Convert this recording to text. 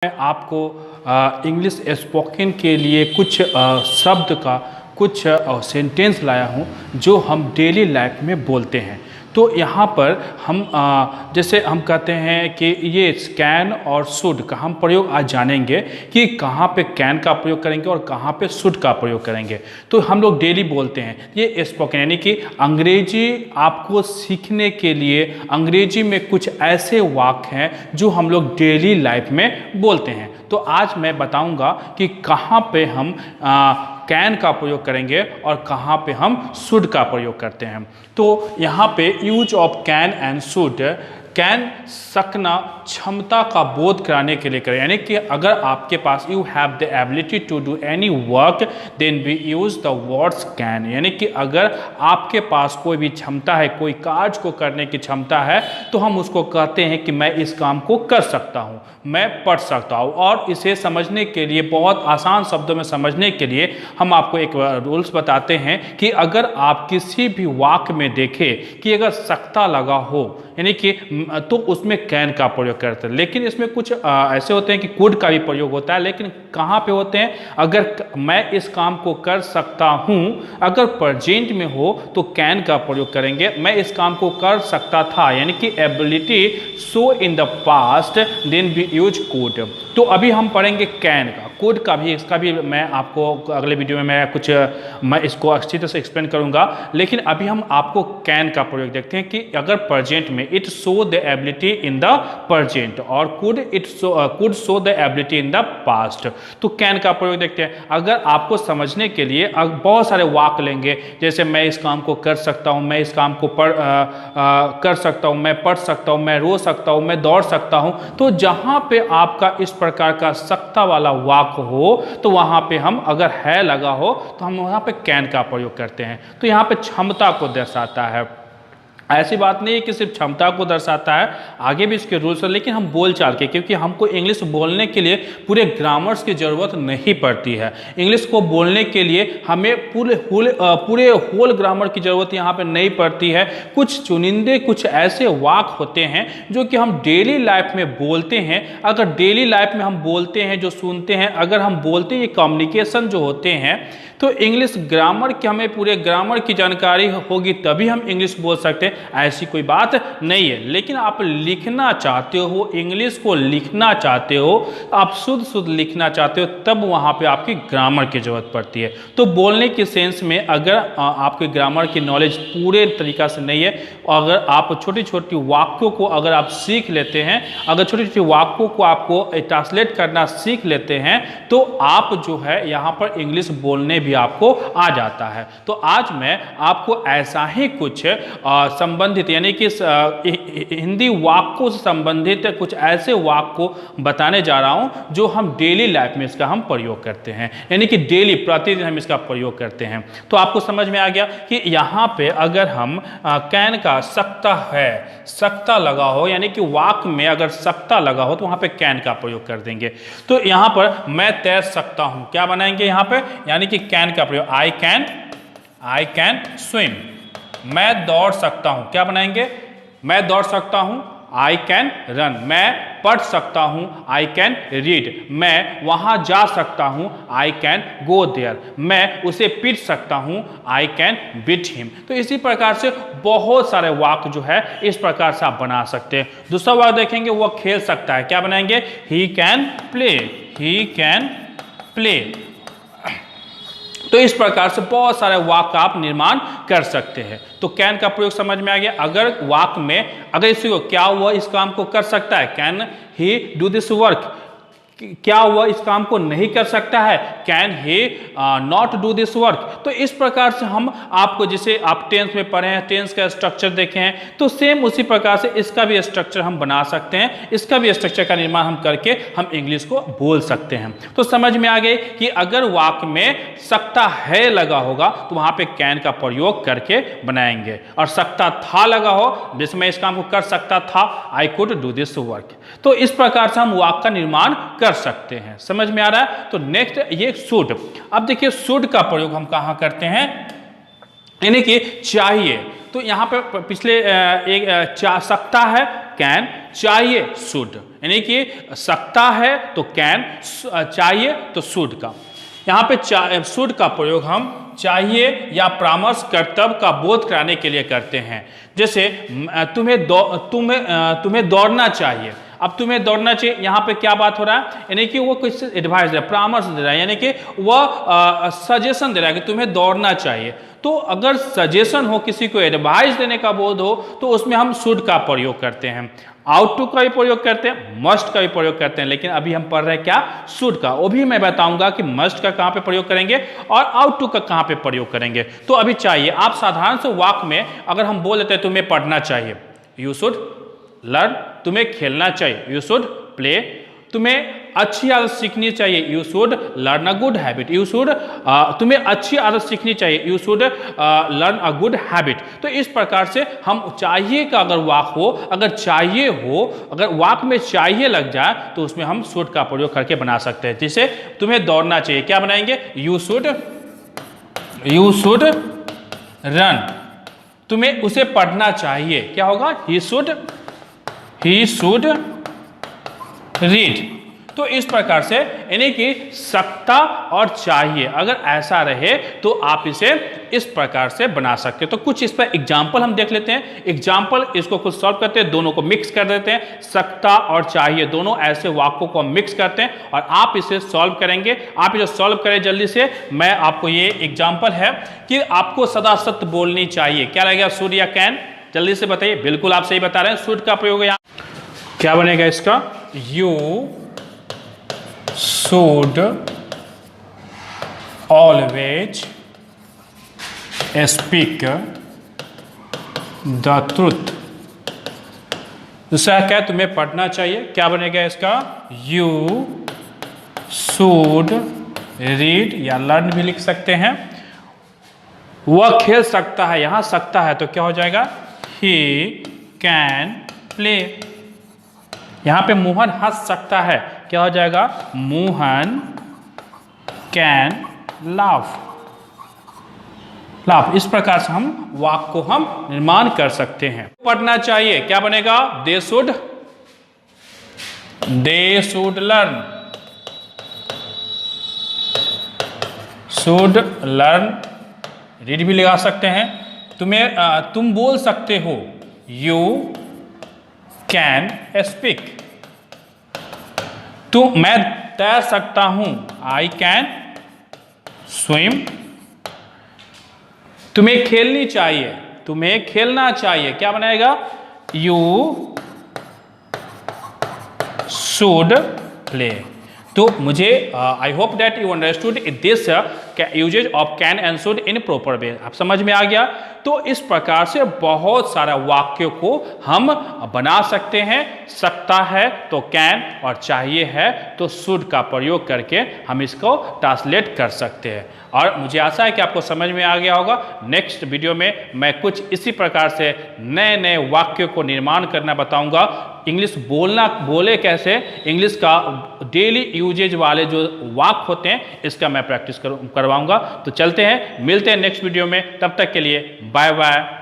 मैं आपको English spoken के लिए कुछ शब्द का कुछ सेंटेंस लाया हूँ जो हम डेली लाइफ में बोलते हैं। तो यहाँ पर हम जैसे हम कहते हैं कि ये कैन और शुड का हम प्रयोग आज जानेंगे कि कहाँ पे कैन का प्रयोग करेंगे और कहाँ पे शुड का प्रयोग करेंगे। तो हम लोग डेली बोलते हैं ये स्पोकन, यानी कि अंग्रेजी आपको सीखने के लिए अंग्रेजी में कुछ ऐसे वाक्य हैं जो हम लोग डेली लाइफ में बोलते हैं। तो आज मैं बताऊंगा कि कहाँ पे हम कैन का प्रयोग करेंगे और कहाँ पे हम शुड का प्रयोग करते हैं। तो यहाँ पे use of can and should, can सकना क्षमता का बोध कराने के लिए करें, यानी कि अगर आपके पास you have the ability to do any work then we use the words can, यानी कि अगर आपके पास कोई भी क्षमता है, कोई कार्य को करने की क्षमता है, तो हम उसको कहते हैं कि मैं इस काम को कर सकता हूँ, मैं पढ़ सकता हूँ। और इसे समझने के लिए, बहुत आसान शब्दों में समझने के लिए हम आपको एक रूल्स बताते हैं कि अगर आप किसी भी वाक्य में देखें कि अगर सकता लगा हो, यानी कि तो उसमें कैन का प्रयोग करते हैं। लेकिन इसमें कुछ ऐसे होते हैं कि कुड का भी प्रयोग होता है, लेकिन कहाँ पे होते हैं? अगर मैं इस काम को कर सकता हूँ, अगर प्रेजेंट में हो तो कैन का प्रयोग करेंगे। मैं इस काम को कर सकता था, यानी कि ability so in the past then we use could. तो अभी हम पढ़ेंगे कैन का, कुड का भी, इसका भी मैं आपको अगले वीडियो में मैं इसको अच्छी तरह से एक्सप्लेन करूंगा। लेकिन अभी हम आपको कैन का प्रयोग देखते हैं कि अगर प्रेजेंट में it show the ability in the present और could show the ability in the past. तो कैन का प्रयोग देखते हैं। अगर आपको समझने के लिए बहुत सारे वाक्य लेंगे, जैसे मैं इस काम को कर सकता हूँ, मैं इस काम को कर सकता हूँ, मैं पढ़ सकता हूँ, मैं रो सकता हूँ, मैं दौड़ सकता हूँ। तो जहाँ पे आपका इस प्रकार का सकता वाला वाक्य हो तो वहाँ पे हम, अगर है लगा हो तो हम वहाँ पे कैन का प्रयोग करते हैं। तो यहाँ पे क्षमता को दर्शाता है। ऐसी बात नहीं है कि सिर्फ क्षमता को दर्शाता है, आगे भी इसके रूल्स हैं, लेकिन हम बोलचाल के, क्योंकि हमको इंग्लिश बोलने के लिए पूरे ग्रामर्स की ज़रूरत नहीं पड़ती है। इंग्लिश को बोलने के लिए हमें पूरे होल ग्रामर की ज़रूरत यहाँ पे नहीं पड़ती है। कुछ चुनिंदे, कुछ ऐसे वाक्य होते हैं जो कि हम डेली लाइफ में बोलते हैं। अगर डेली लाइफ में हम बोलते हैं, जो सुनते हैं, अगर हम बोलते हैं, ये कम्युनिकेशन जो होते हैं, तो इंग्लिश ग्रामर की, हमें पूरे ग्रामर की जानकारी होगी तभी हम इंग्लिश बोल सकते हैं, ऐसी कोई बात नहीं है। लेकिन आप लिखना चाहते हो, इंग्लिश को लिखना चाहते हो, आप शुद्ध लिखना चाहते हो, तब वहाँ पे आपकी ग्रामर की जरूरत पड़ती है। तो बोलने के सेंस में अगर आपके ग्रामर की नॉलेज पूरे तरीका से नहीं है, अगर आप छोटी छोटी वाक्यों को अगर आप सीख लेते हैं, अगर छोटी छोटी वाक्यों को आपको ट्रांसलेट करना सीख लेते हैं, तो आप जो है यहाँ पर इंग्लिश बोलने भी आपको आ जाता है। तो आज मैं आपको ऐसा ही कुछ संबंधित, यानी कि हिंदी वाक्यों से संबंधित कुछ ऐसे वाक्य को बताने जा रहा हूं जो हम डेली लाइफ में इसका हम प्रयोग करते हैं, यानी कि डेली, प्रतिदिन हम इसका प्रयोग करते हैं। तो आपको समझ में आ गया कि यहाँ पे अगर हम कैन का सकता है, सकता लगा हो, यानी कि वाक्य में अगर सकता लगा हो तो वहां पे कैन का प्रयोग कर देंगे। तो यहाँ पर मैं तैर सकता हूं, क्या बनाएंगे यहाँ पे? यानी कि कैन का प्रयोग, आई कैन स्विम। मैं दौड़ सकता हूं, क्या बनाएंगे? मैं दौड़ सकता हूं, आई कैन रन। मैं पढ़ सकता हूं, आई कैन रीड। मैं वहां जा सकता हूं, आई कैन गो देयर। मैं उसे पीट सकता हूं, आई कैन बीट हिम। तो इसी प्रकार से बहुत सारे वाक्य जो है इस प्रकार से आप बना सकते हैं। दूसरा वाक्य देखेंगे, वो खेल सकता है, क्या बनाएंगे? He can play, he can play. तो इस प्रकार से बहुत सारे वाक्य आप निर्माण कर सकते हैं। तो कैन का प्रयोग समझ में आ गया। अगर वाक्य में, अगर इसी को, क्या वह इस काम को कर सकता है? Can he do this work. क्या वह इस काम को नहीं कर सकता है? Can he not do this work. तो इस प्रकार से हम आपको, जिसे आप टेंस में पढ़े हैं, टेंस का स्ट्रक्चर देखे हैं, तो सेम उसी प्रकार से इसका भी स्ट्रक्चर हम बना सकते हैं। इसका भी स्ट्रक्चर का निर्माण हम करके हम इंग्लिश को बोल सकते हैं। तो समझ में आ गई कि अगर वाक्य में सकता है लगा होगा तो वहां पे कैन का प्रयोग करके बनाएंगे, और सकता था लगा हो, जैसे मैं इस काम को कर सकता था, I could do this work. तो इस प्रकार से हम वाक्य का निर्माण कर सकते हैं। समझ में आ रहा है? तो नेक्स्ट ये शुड। अब देखिए शुड का प्रयोग हम कहां करते हैं, यानी कि चाहिए। तो यहां पे पिछले सकता है कैन, चाहिए शुड, यानी कि सकता है तो कैन, चाहिए तो शुड का। यहाँ पे शुड का प्रयोग हम चाहिए या परामर्श कर्तव्य का बोध कराने के लिए करते हैं। जैसे तुम्हें दौड़ना चाहिए। अब तुम्हें दौड़ना चाहिए, यहाँ पे क्या बात हो रहा है, यानी कि वो कुछ एडवाइस दे रहा है, परामर्श दे रहा है, यानी कि वह सजेशन दे रहा है कि तुम्हें दौड़ना चाहिए। तो अगर सजेशन हो, किसी को एडवाइस देने का बोध हो, तो उसमें हम शुड का प्रयोग करते हैं। आउट टू का भी प्रयोग करते हैं, मस्ट का भी प्रयोग करते हैं, लेकिन अभी हम पढ़ रहे हैं क्या, शुड का। वो भी मैं बताऊंगा कि मस्ट का कहां पे प्रयोग करेंगे और आउट टू का कहां पे प्रयोग करेंगे। तो अभी चाहिए, आप साधारण से वाक्य में अगर हम बोल देते हैं तुम्हें पढ़ना चाहिए, यू शुड लर्न, तुम्हें खेलना चाहिए, यू शुड प्ले, तुम्हें अच्छी आदत सीखनी चाहिए, you should learn a good habit, you should, तुम्हें अच्छी आदत सीखनी चाहिए, you should learn a good habit. तो इस प्रकार से हम चाहिए का अगर वाक्य हो, अगर चाहिए हो, अगर वाक्य में चाहिए लग जाए तो उसमें हम शुड का प्रयोग करके बना सकते हैं। जैसे तुम्हें दौड़ना चाहिए, क्या बनाएंगे, यू शुड रन, तुम्हें उसे पढ़ना चाहिए, क्या होगा, ही शुड रीड। तो इस प्रकार से यानी कि सकता और चाहिए अगर ऐसा रहे तो आप इसे इस प्रकार से बना सकते हैं। तो कुछ इस पर एग्जाम्पल हम देख लेते हैं। एग्जाम्पल, इसको कुछ सॉल्व करते हैं, दोनों को मिक्स कर देते हैं, सकता और चाहिए दोनों ऐसे वाक्यों को मिक्स करते हैं और आप इसे सॉल्व करेंगे। आप इसे सॉल्व करें जल्दी से। मैं आपको, ये एग्जाम्पल है कि आपको सदा सत्य बोलनी चाहिए, क्या लगेगा, शुड या कैन, जल्दी से बताइए। बिल्कुल आप सही बता रहे हैं, शुड का प्रयोग है। क्या बनेगा इसका, you should always speak the truth. दूसरा क्या है, तुम्हें पढ़ना चाहिए, क्या बनेगा इसका, यू शुड रीड या लर्न भी लिख सकते हैं। वह खेल सकता है, यहां सकता है तो क्या हो जाएगा, ही कैन प्ले। यहां पे मोहन हंस सकता है, क्या हो जाएगा, मोहन कैन लाफ। इस प्रकार से हम वाक्य को हम निर्माण कर सकते हैं। पढ़ना चाहिए, क्या बनेगा, दे शुड लर्न, रीड भी लगा सकते हैं। तुम बोल सकते हो, यू कैन स्पीक। मैं तैर सकता हूं, आई कैन स्विम। तुम्हें खेलनी चाहिए, तुम्हें खेलना चाहिए, क्या बनाएगा, यू शुड प्ले। तो मुझे I hope that you understood this usages of can and should in proper way. आप समझ में आ गया। तो इस प्रकार से बहुत सारा वाक्यों को हम बना सकते हैं। सकता है तो कैन और चाहिए है तो शुड का प्रयोग करके हम इसको ट्रांसलेट कर सकते हैं। और मुझे आशा है कि आपको समझ में आ गया होगा। नेक्स्ट वीडियो में मैं कुछ इसी प्रकार से नए नए वाक्यों को निर्माण करना बताऊंगा। इंग्लिश बोले कैसे, इंग्लिश का डेली यूजेज वाले जो वाक्य होते हैं इसका मैं प्रैक्टिस करवाऊंगा। तो चलते हैं, मिलते हैं नेक्स्ट वीडियो में। तब तक के लिए बाय बाय।